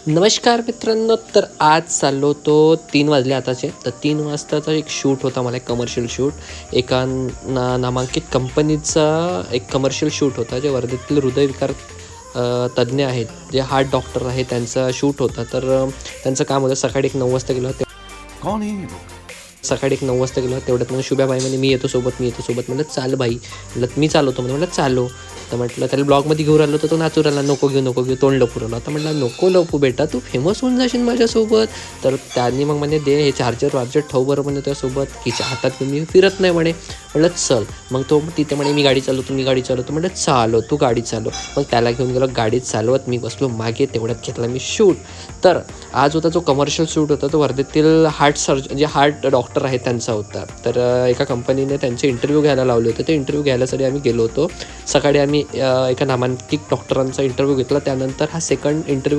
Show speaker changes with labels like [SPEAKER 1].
[SPEAKER 1] नमस्कार मित्रांनो. तर आज चाललो तो 3 वाजले आताचे. तर 3 वाजताचा एक शूट होता मला, एक कमर्शियल शूट. एका नामांकित कंपनीचा एक कमर्शियल शूट होता, जे वर्धेतील हृदयविकार तज्ज्ञ आहेत, जे हार्ट डॉक्टर आहेत, त्यांचा शूट होता. तर त्यांचं काम होतं. सकाळी एक 9 वाजता गेलो.
[SPEAKER 2] कौन है ये लोग?
[SPEAKER 1] सकाळी एक 9 वाजता गेलो. तेवढ्यात मग शुभ्याबाई म्हणे मी येतो सोबत. म्हटलं चाल बाई. म्हटलं मी चालवतो. म्हटलं चालो. तर म्हटलं त्याला ब्लॉगमध्ये घेऊन राहिलो, तर तो नाचू राहिला, नको घेऊ तोंड लपू राहिला. आता म्हटलं नको लपू बेटा, तू फेमस होऊन जाशील माझ्यासोबत. तर त्यांनी मग म्हणे दे हे चार्जर ठेव बरं म्हणे त्यासोबत, खिच्या हातात मी फिरत नाही म्हणे. म्हटलं चल. मग तो तिथे म्हणे मी गाडी चालवतो. म्हटलं चालो, तू गाडी चालव. मग त्याला घेऊन गेलो, गाडी चालवत मी बसलो मागे. तेवढ्यात घेतला मी शूट. तर आज होता जो कमर्शियल शूट होता, तो वर्धेतील जे हार्ट डॉक्टर आहेत त्यांचा होता. तर एका कंपनीने त्यांचे इंटरव्ह्यू घ्यायला लावले होते. ते इंटरव्ह्यू घ्यायसाठी आम्ही गेलो होतो. सकाळी आम्ही एका नामांकित डॉक्टरांचा इंटरव्ह्यू घेतला. त्यानंतर हा सेकंड इंटरव्ह्यू